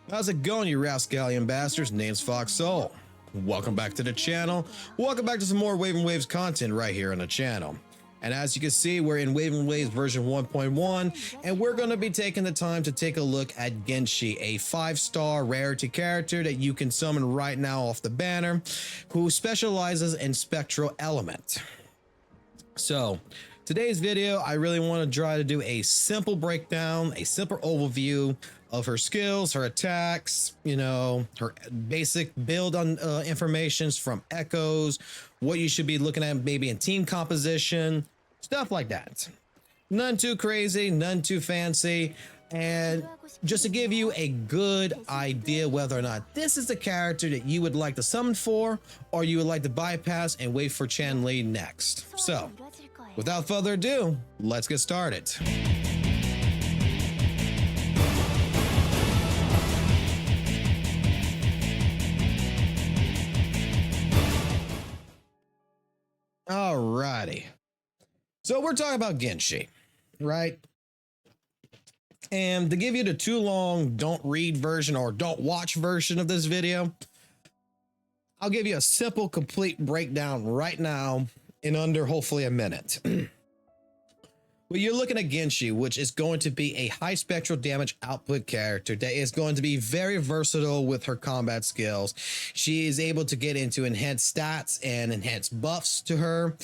How's it going, you rascallion bastards? Name's FOXSOL. Welcome back to the channel. Welcome back to some more Wuthering Waves content right here on the channel. And as you can see, we're in Wuthering Waves version 1.1, and we're going to be taking the time to take a look at Jinhsi, a 5-star rarity character that you can summon right now off the banner, who specializes in Spectral Element. So, today's video, I really want to try to do a simple breakdown, a simple overview of her skills, her attacks, you know, her basic build on informations from echoes, what you should be looking at maybe in team composition, stuff like that. None too crazy, none too fancy, and just to give you a good idea whether or not this is the character that you would like to summon for, or you would like to bypass and wait for Chan-Li next. So, without further ado, let's get started. Alrighty. So we're talking about Jinhsi, right? And to give you the too long don't read version or don't watch version of this video, I'll give you a simple, complete breakdown right now in under hopefully a minute. Well, you're looking at Jinhsi, which is going to be a high spectral damage output character that is going to be very versatile with her combat skills. She is able to get into enhanced stats and enhanced buffs to her.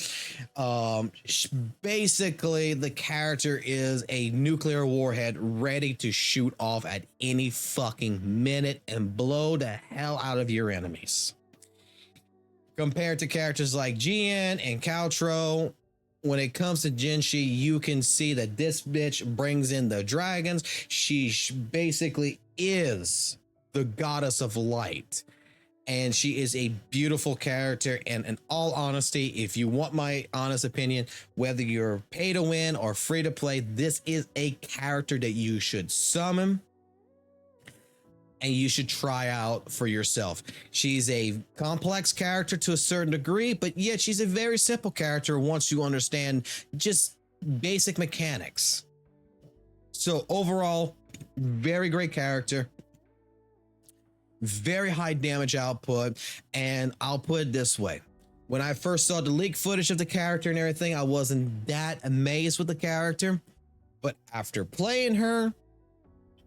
Basically, the character is a nuclear warhead ready to shoot off at any fucking minute and blow the hell out of your enemies. Compared to characters like Jian and Caltro, when it comes to Jinhsi, you can see that this bitch brings in the dragons. She basically is the goddess of light. And she is a beautiful character. And in all honesty, if you want my honest opinion, whether you're pay to win or free to play, this is a character that you should summon and you should try out for yourself. She's a complex character to a certain degree, but yet she's a very simple character once you understand just basic mechanics. So overall, very great character, very high damage output, and I'll put it this way. When I first saw the leak footage of the character and everything, I wasn't that amazed with the character, but after playing her,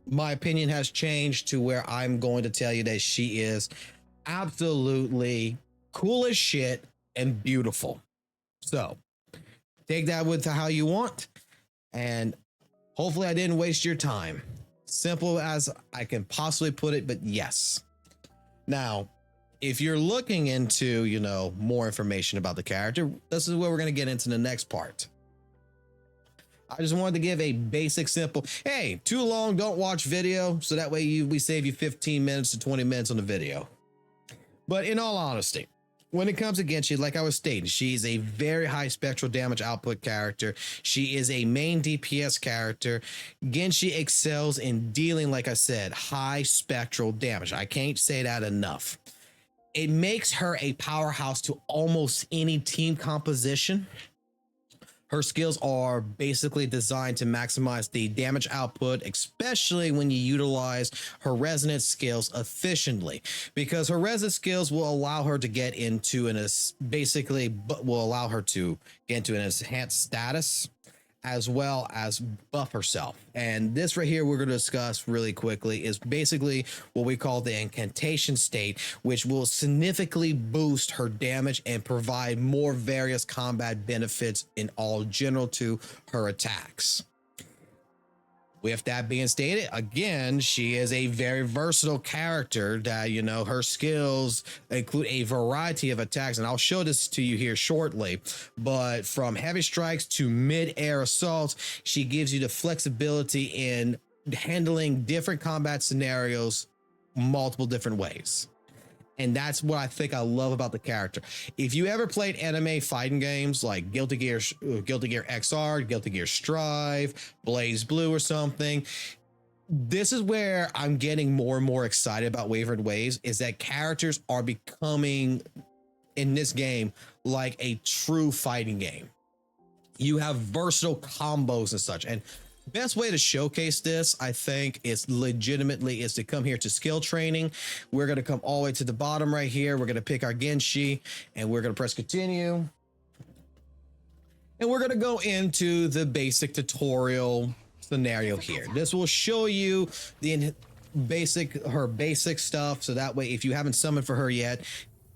my opinion has changed to where I'm going to tell you that she is absolutely cool as shit and beautiful. So take that with how you want, and hopefully I didn't waste your time. Simple as I can possibly put it, but yes. Now, if you're looking into, you know, more information about the character, this is where we're going to get into the next part. I just wanted to give a basic, simple, hey, too long, don't watch video. So that way we save you 15 minutes to 20 minutes on the video. But in all honesty, when it comes to Jinhsi, like I was stating, she's a very high spectral damage output character. She is a main DPS character. Jinhsi excels in dealing, like I said, high spectral damage. I can't say that enough. It makes her a powerhouse to almost any team composition. Her skills are basically designed to maximize the damage output, especially when you utilize her resonance skills efficiently, because her resonance skills will allow her to get into an enhanced status, as well as buff herself. And this right here we're going to discuss really quickly is basically what we call the incantation state, which will significantly boost her damage and provide more various combat benefits in all general to her attacks. With that being stated, again, she is a very versatile character that, you know, her skills include a variety of attacks, and I'll show this to you here shortly. But from heavy strikes to mid-air assaults, she gives you the flexibility in handling different combat scenarios multiple different ways. And that's what I think I love about the character. If you ever played anime fighting games like Guilty Gear XR, Guilty Gear Strive, Blaze Blue or something, this is where I'm getting more and more excited about Wuthering Waves, is that characters are becoming in this game like a true fighting game. You have versatile combos and such. And Best way to showcase this, I think, is legitimately is to come here to skill training. We're going to come all the way to the bottom right here. We're going to pick our Jinhsi and we're going to press continue. And we're going to go into the basic tutorial scenario here. This will show you the her basic stuff. So that way, if you haven't summoned for her yet,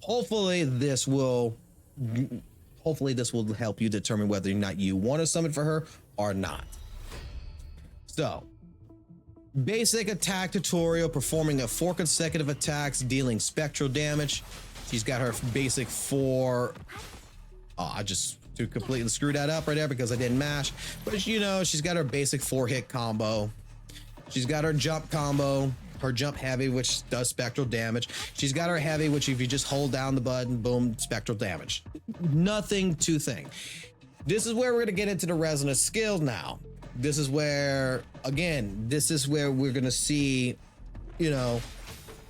hopefully this will help you determine whether or not you want to summon for her or not. So, basic attack tutorial, performing 4 consecutive attacks, dealing spectral damage. She's got her basic 4. Oh, I just completely screwed that up right there because I didn't mash. But you know, she's got her basic 4-hit combo. She's got her jump combo, her jump heavy, which does spectral damage. She's got her heavy, which if you just hold down the button, boom, spectral damage. Nothing to think. This is where we're going to get into the resonant skills now. This is where, again, this is where we're going to see, you know,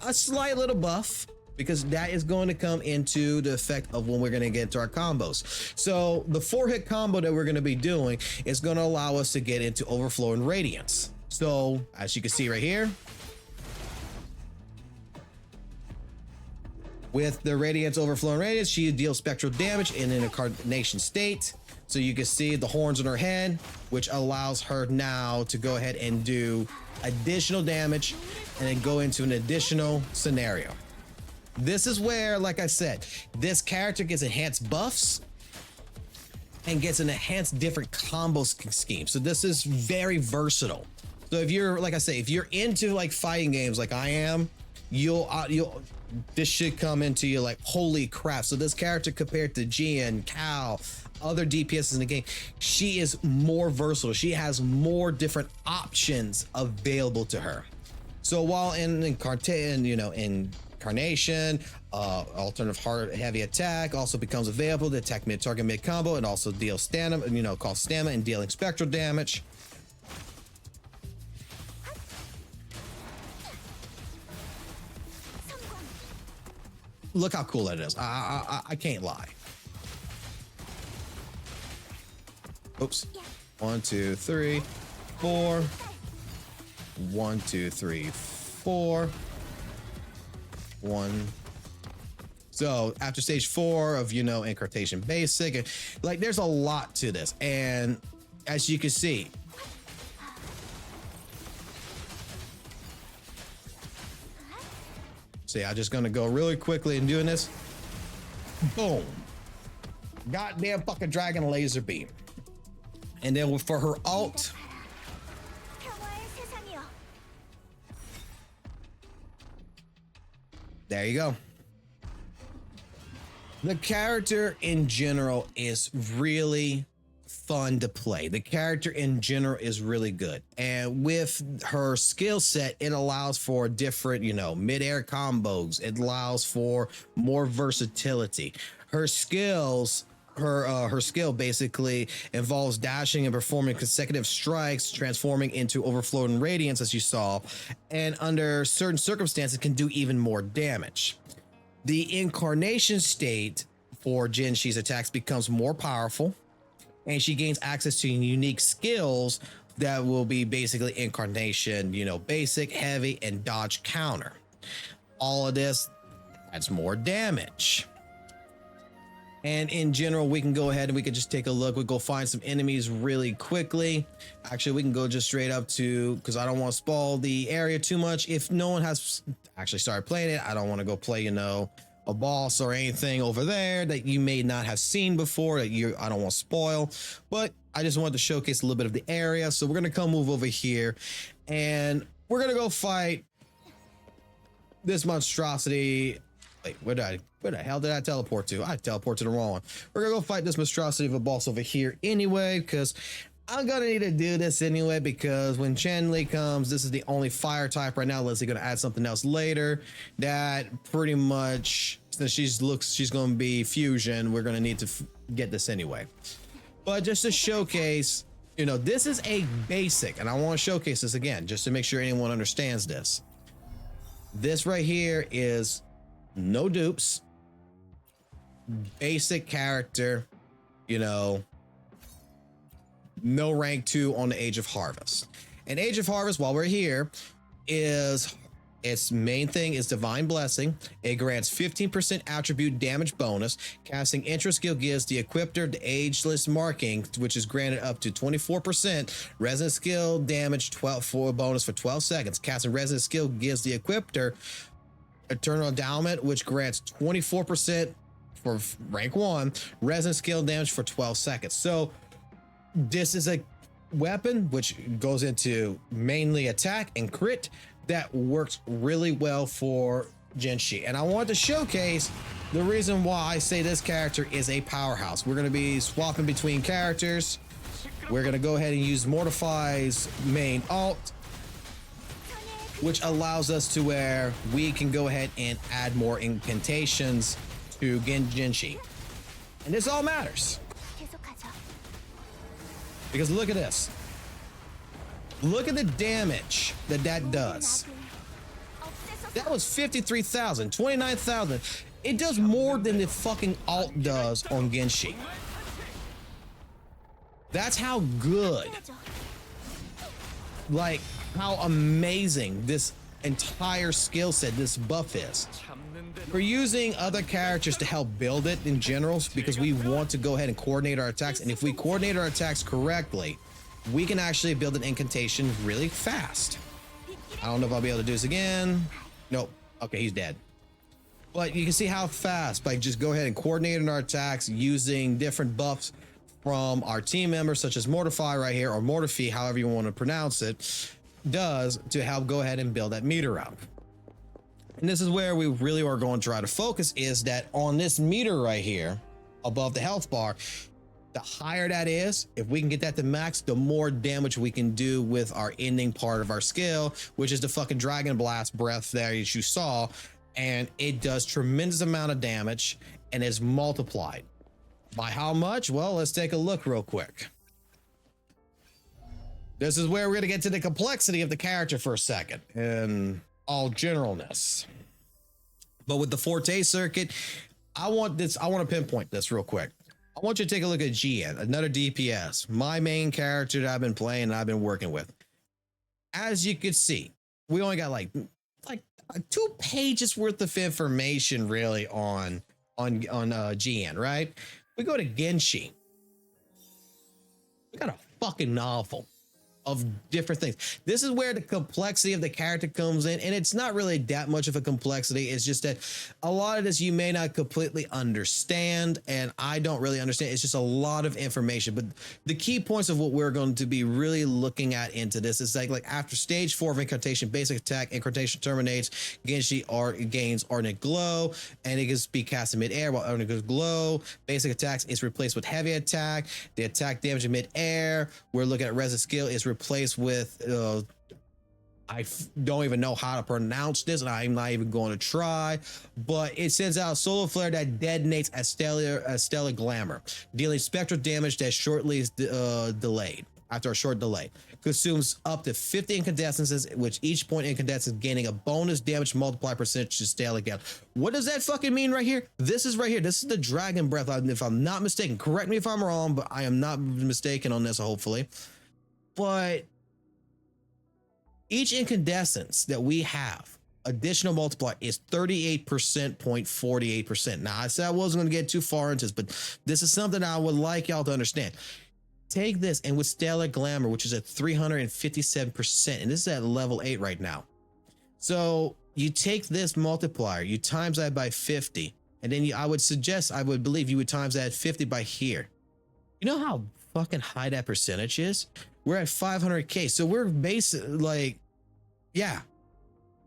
a slight little buff, because that is going to come into the effect of when we're going to get into our combos. So the 4-hit combo that we're going to be doing is going to allow us to get into overflowing radiance. So as you can see right here, with the radiance, overflowing radiance, she deals spectral damage in an incarnation state. So you can see the horns on her head, which allows her now to go ahead and do additional damage and then go into an additional scenario. This is where, like I said, this character gets enhanced buffs and gets an enhanced different combo scheme. So this is very versatile. So if you're, like I say, if you're into like fighting games like I am, this should come into you like, holy crap. So this character compared to Jin, Cal, other DPSs in the game, she is more versatile. She has more different options available to her. So while in Incarnation, alternative hard heavy attack also becomes available to attack mid target mid combo and also deal stamina, called stamina and dealing spectral damage. Look how cool that is. I can't lie. Oops. 1, 2, 3, 4. 1, 2, 3, 4. 1. So after stage 4 of, incarnation basic, like there's a lot to this. And as you can see, I'm just gonna go really quickly and doing this. Boom. Goddamn fucking dragon laser beam. And then for her ult, there you go. The character in general is really fun to play. The character in general is really good. And with her skill set, it allows for different, mid-air combos. It allows for more versatility. Her skills, her skill basically involves dashing and performing consecutive strikes, transforming into overflowing radiance, as you saw, and under certain circumstances can do even more damage. The incarnation state for Jinhsi's attacks becomes more powerful, and she gains access to unique skills that will be basically incarnation, basic, heavy, and dodge counter. All of this adds more damage. And in general, we can go ahead and we can just take a look. We go find some enemies really quickly. Actually, we can go just straight up to, because I don't want to spoil the area too much. If no one has actually started playing it, I don't want to go play, a boss or anything over there that you may not have seen before that I don't want to spoil. But I just wanted to showcase a little bit of the area. So we're going to come move over here and we're going to go fight this monstrosity. Wait, where the hell did I teleport to? I teleported to the wrong one. We're gonna go fight this monstrosity of a boss over here anyway, because I'm gonna need to do this anyway, because when Chen-Li comes, this is the only fire type right now. Leslie gonna add something else later that pretty much, since she's gonna be fusion, we're gonna need to get this anyway. But just to showcase, this is a basic, and I want to showcase this again just to make sure anyone understands this. This right here is no dupes, basic character, no rank 2 on the Age of Harvest. And Age of Harvest, while we're here, is its main thing is Divine Blessing. It grants 15% attribute damage bonus. Casting intro skill gives the equipper the ageless marking, which is granted up to 24% resonant skill damage 12 for bonus for 12 seconds. Casting resonant skill gives the equipper Eternal Endowment, which grants 24% for rank 1 resonant skill damage for 12 seconds. So this is a weapon which goes into mainly attack and crit that works really well for Jinhsi. And I want to showcase the reason why I say this character is a powerhouse. We're going to be swapping between characters. We're going to go ahead and use Mortify's main alt, which allows us to where we can go ahead and add more incantations to Jinhsi. And this all matters. Because look at this. Look at the damage that does. That was 53,000, 29,000. It does more than the fucking alt does on Jinhsi. That's how good, like how amazing this entire skill set, this buff is. We're using other characters to help build it in general because we want to go ahead and coordinate our attacks. And if we coordinate our attacks correctly, we can actually build an incantation really fast. I don't know if I'll be able to do this again. Nope. Okay, he's dead. But you can see how fast by just go ahead and coordinating our attacks using different buffs from our team members, such as Mortify right here, or Mortify, however you want to pronounce it, does to help go ahead and build that meter up. And this is where we really are going to try to focus, is that on this meter right here above the health bar, the higher that is, if we can get that to max, the more damage we can do with our ending part of our skill, which is the fucking Dragon Blast breath there as you saw. And it does tremendous amount of damage and is multiplied. By how much? Well, let's take a look real quick. This is where we're going to get to the complexity of the character for a second in all generalness. But with the Forte circuit, I want to pinpoint this real quick. I want you to take a look at GN, another DPS, my main character that I've been playing and I've been working with. As you could see, we only got like 2 pages worth of information really on GN, right? We go to Jinhsi. We got a fucking novel of different things. This is where the complexity of the character comes in, and it's not really that much of a complexity. It's just that a lot of this you may not completely understand, and I don't really understand. It's just a lot of information. But the key points of what we're going to be really looking at into this is like after stage 4 of incantation, basic attack, incantation terminates, Jinhsi gains Ardent Glow, and it can be cast in mid-air while Ardent Glow. Basic attacks is replaced with heavy attack. The attack damage in mid-air, we're looking at resist skill, is replaced with I don't even know how to pronounce this, and I'm not even going to try, but it sends out solar flare that detonates as stellar glamour, dealing spectral damage that shortly is delayed after a short delay. Consumes up to 50 incandescences, which each point incandescence gaining a bonus damage multiplier percentage to stellar gap. What does that fucking mean right here? This is right here. This is the dragon breath. If I'm not mistaken, correct me if I'm wrong, but I am not mistaken on this, hopefully. But each incandescence that we have, additional multiplier, is 38%.48%. Now, I said I wasn't going to get too far into this, but this is something I would like y'all to understand. Take this, and with Stellar Glamour, which is at 357%, and this is at level 8 right now. So you take this multiplier, you times that by 50, and then I would believe you would times that at 50 by here. You know how fucking high that percentage is? We're at 500k, so we're basically like, yeah,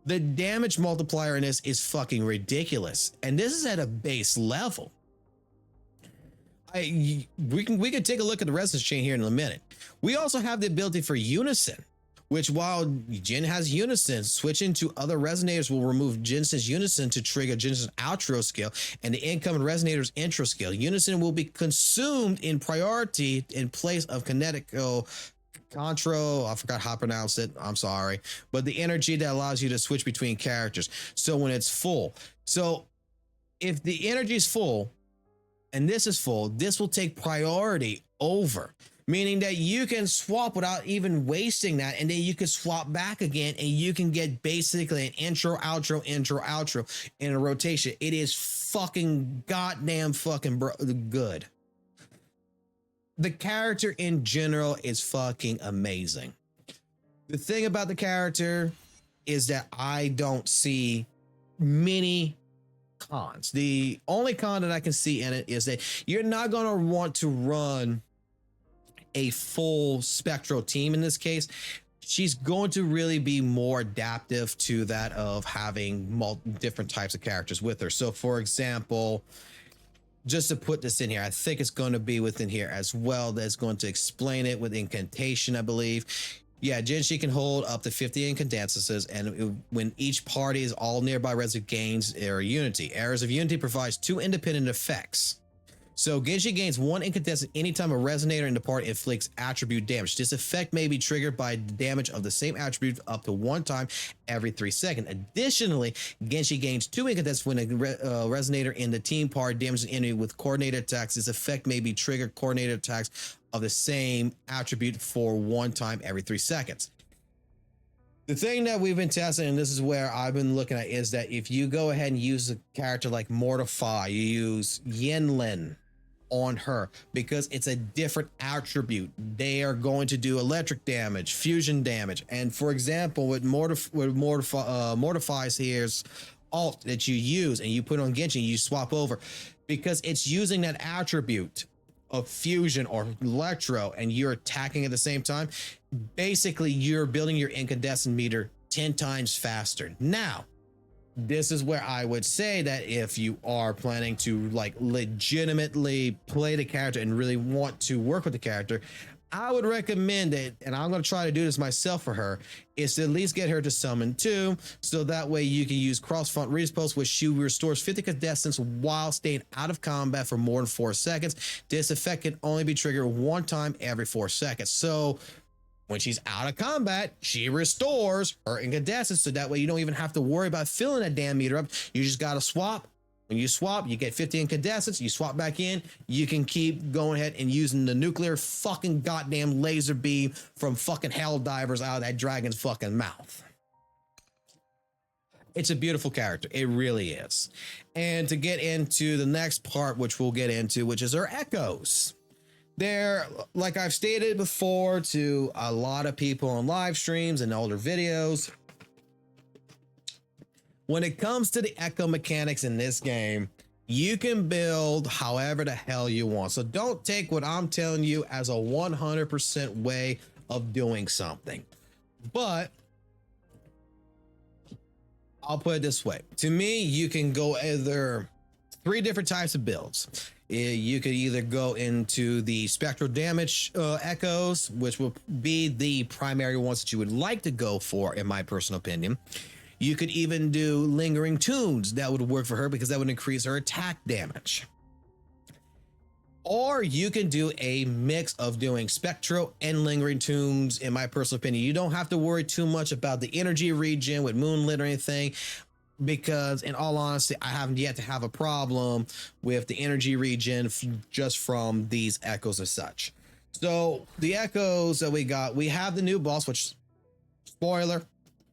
the damage multiplier in this is fucking ridiculous, and this is at a base level. We can take a look at the resonance chain here in a minute. We also have the ability for Unison, which while Jin has Unison, switching to other resonators will remove Jinhsi's Unison to trigger Jinhsi's outro skill and the incoming resonator's intro skill. Unison will be consumed in priority in place of Kinetico Contro. I forgot how to pronounce it. I'm sorry. But the energy that allows you to switch between characters. So when it's full. So if the energy is full and this is full, this will take priority over. meaning that you can swap without even wasting that, and then you can swap back again, and you can get basically an intro, outro in a rotation. It is fucking goddamn fucking good. The character in general is fucking amazing. The thing about the character is that I don't see many cons. The only con that I can see in it is that you're not going to want to run a full spectral team in this case. She's going to really be more adaptive to that of having different types of characters with her. So for example, just to put this in here, I think it's going to be within here as well. That's going to explain it with incantation, I believe. Yeah, Jinhsi can hold up to 50 incandescences, and when each party is all nearby residue gains area unity. Areas of unity provides 2 independent effects. So Jinhsi gains 1 incandescent anytime a resonator in the party inflicts attribute damage. This effect may be triggered by damage of the same attribute up to 1 time every 3 seconds. Additionally, Jinhsi gains 2 incandescents when a resonator in the team party damages an enemy with coordinated attacks. This effect may be triggered coordinated attacks of the same attribute for 1 time every 3 seconds. The thing that we've been testing, and this is where I've been looking at, is that if you go ahead and use a character like Mortify, you use Yinlin on her because it's a different attribute. They are going to do electric damage, fusion damage, and for example, with Mortify's here's alt that you use and you put on Genshin, you swap over because it's using that attribute of fusion or electro, and you're attacking at the same time. Basically, you're building your incandescent meter 10 times faster. Now, this is where I would say that if you are planning to like legitimately play the character and really want to work with the character, I would recommend it, and I'm going to try to do this myself for her, is to at least get her to summon 2, so that way you can use cross-front repulse, which she restores 50 incandescence while staying out of combat for more than 4 seconds. This effect can only be triggered 1 time every 4 seconds. So when she's out of combat, she restores her incandescence, so that way you don't even have to worry about filling that damn meter up. You just got to swap. When you swap, you get 50 incandescents, you swap back in, you can keep going ahead and using the nuclear fucking goddamn laser beam from fucking hell divers out of that dragon's fucking mouth. It's a beautiful character. It really is. And to get into the next part, which we'll get into, which is her echoes. They're, like I've stated before to a lot of people on live streams and older videos, when it comes to the echo mechanics in this game, you can build however the hell you want. So don't take what I'm telling you as a 100% way of doing something. But I'll put it this way. To me, you can go either 3 different types of builds. You could either go into the spectral damage echoes, which will be the primary ones that you would like to go for, in my personal opinion. You could even do lingering tunes. That would work for her because that would increase her attack damage. Or you can do a mix of doing spectral and lingering tunes, in my personal opinion. You don't have to worry too much about the energy regen with moonlit or anything, because in all honesty, I haven't yet to have a problem with the energy regen just from these echoes as such. So the echoes that we got, we have the new boss, which, spoiler,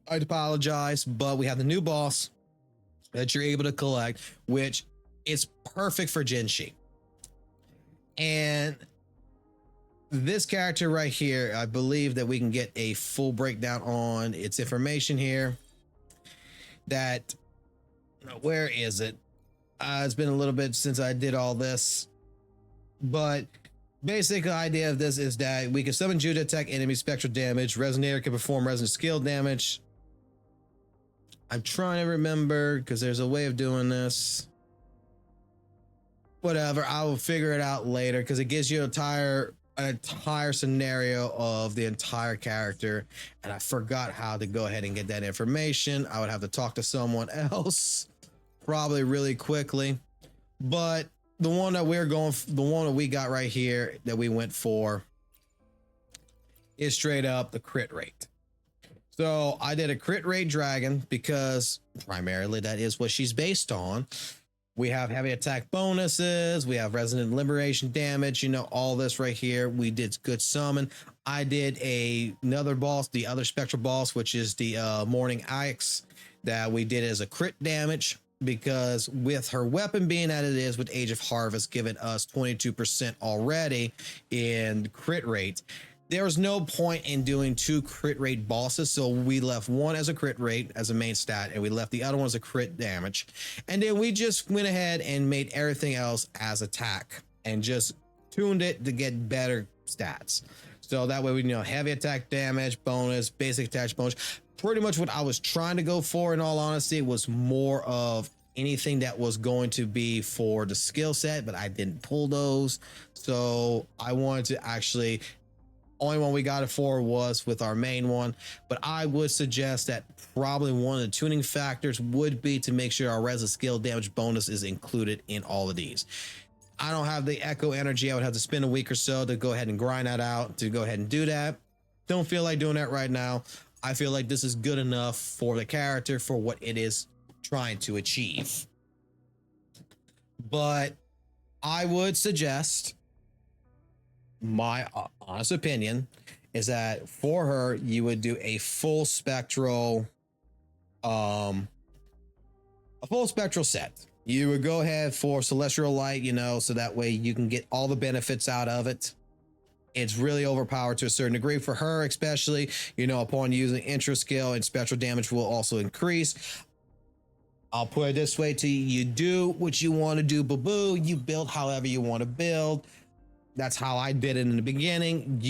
I apologize, but we have the new boss that you're able to collect, which is perfect for Jinhsi. And this character right here, I believe that we can get a full breakdown on its information here. That, where is it? It's been a little bit since I did all this, but basic idea of this is that we can summon Jude to attack enemy spectral damage. Resonator can perform resonant skill damage. I'm trying to remember because there's a way of doing this. Whatever, I will figure it out later because it gives you an entire scenario of the entire character, and I forgot how to go ahead and get that information. I would have to talk to someone else probably really quickly, but the one that we got right here that we went for is straight up the crit rate. So I did a crit rate dragon because primarily that is what she's based on, We have heavy attack bonuses. We have resonant liberation damage. You know, all this right here. We did good summon. I did another boss, the other spectral boss, which is the Morning Axe, that we did as a crit damage, because with her weapon being that it is with Age of Harvest giving us 22% already in crit rate, there was no point in doing 2 crit rate bosses. So we left one as a crit rate as a main stat, and we left the other one as a crit damage. And then we just went ahead and made everything else as attack and just tuned it to get better stats. So that way we know heavy attack damage bonus, basic attack bonus. Pretty much what I was trying to go for, in all honesty, was more of anything that was going to be for the skill set, but I didn't pull those. So I wanted to actually, only one we got it for was with our main one. But I would suggest that probably one of the tuning factors would be to make sure our res skill damage bonus is included in all of these. I don't have the echo energy. I would have to spend a week or so to go ahead and grind that out, to go ahead and do that. Don't feel like doing that right now. I feel like this is good enough for the character for what it is trying to achieve. But I would suggest, my honest opinion is that for her, you would do a full spectral, a full spectral set. You would go ahead for Celestial Light, you know, so that way you can get all the benefits out of it. It's really overpowered to a certain degree for her, especially, you know, upon using intro skill, and spectral damage will also increase. I'll put it this way to you: you do what you want to do, boo-boo. You build however you want to build. That's how I did it in the beginning.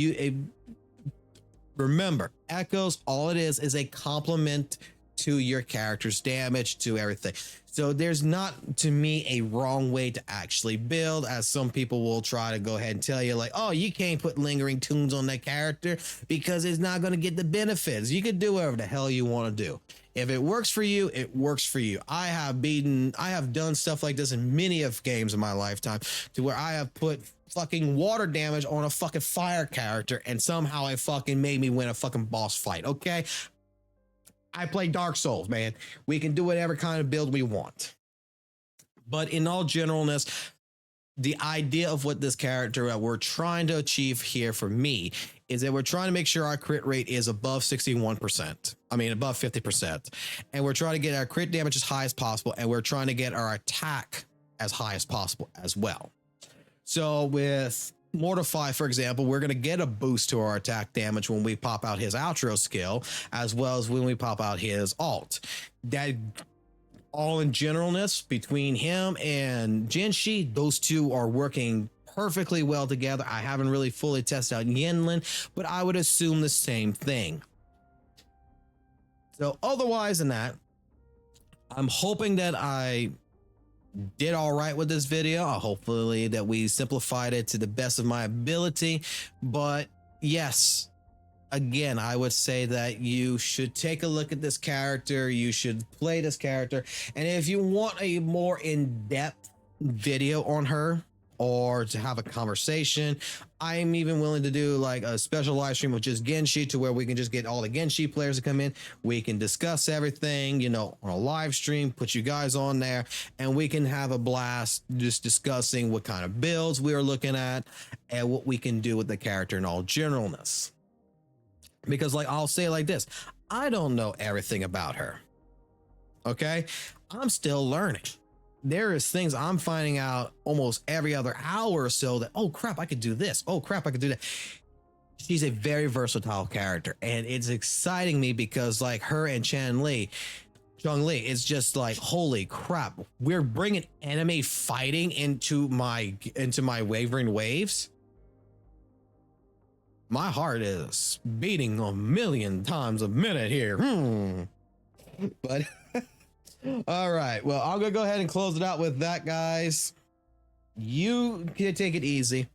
Remember, echoes, all it is a complement to your character's damage, to everything. So there's not, to me, a wrong way to actually build, as some people will try to go ahead and tell you, like, oh, you can't put lingering tunes on that character because it's not going to get the benefits. You can do whatever the hell you want to do. If it works for you, it works for you. I have done stuff like this in many of games in my lifetime, to where I have put fucking water damage on a fucking fire character, and somehow it fucking made me win a fucking boss fight. Okay, I play Dark Souls, man. We can do whatever kind of build we want. But in all generalness, the idea of what this character that we're trying to achieve here for me is that we're trying to make sure our crit rate is above 61%. I mean, above 50%. And we're trying to get our crit damage as high as possible. And we're trying to get our attack as high as possible as well. So with Mortify, for example, we're going to get a boost to our attack damage when we pop out his outro skill, as well as when we pop out his alt. That, all in generalness, between him and Jinhsi, those two are working perfectly well together. I haven't really fully tested out Yinlin, but I would assume the same thing. So otherwise than that, I'm hoping that I did all right with this video. Hopefully that we simplified it to the best of my ability. But yes, again, I would say that you should take a look at this character. You should play this character. And if you want a more in-depth video on her, or to have a conversation, I'm even willing to do like a special live stream with just Jinhsi, to where we can just get all the Jinhsi players to come in. We can discuss everything, you know, on a live stream, put you guys on there, and we can have a blast just discussing what kind of builds we are looking at and what we can do with the character in all generalness. Because, like, I'll say it like this: I don't know everything about her. Okay, I'm still learning. There is things I'm finding out almost every other hour or so, that, oh crap, I could do this. Oh crap, I could do that. She's a very versatile character, and it's exciting me because, like, her and Chun-Li, it's just like, holy crap, we're bringing anime fighting into my Wuthering Waves. My heart is beating a million times a minute here. But all right, well, I'm gonna go ahead and close it out with that, guys. You can take it easy.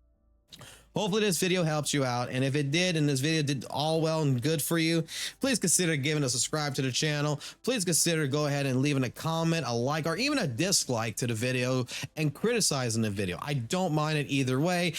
Hopefully this video helps you out, and if it did, and this video did all well and good for you, please consider giving a subscribe to the channel. Please consider go ahead and leaving a comment, a like, or even a dislike to the video, and criticizing the video. I don't mind it either way.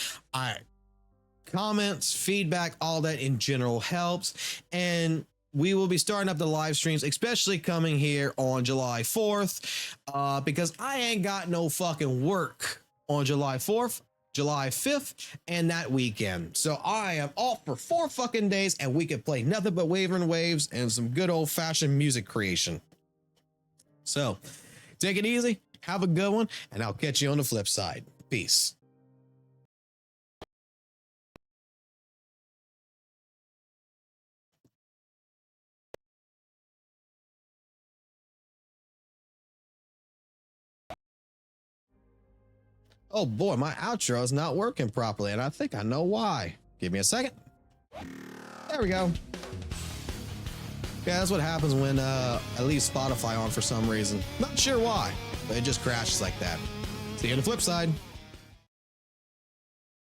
Comments, feedback, all that in general helps. And we will be starting up the live streams, especially coming here on July 4th, because I ain't got no fucking work on July 4th, July 5th, and that weekend. So I am off for 4 fucking days, and we can play nothing but Wuthering Waves and some good old fashioned music creation. So take it easy, have a good one, and I'll catch you on the flip side. Peace. Oh boy, my outro is not working properly, and I think I know why. Give me a second. There we go. Yeah, that's what happens when I leave Spotify on for some reason. Not sure why, but it just crashes like that. See you on the flip side.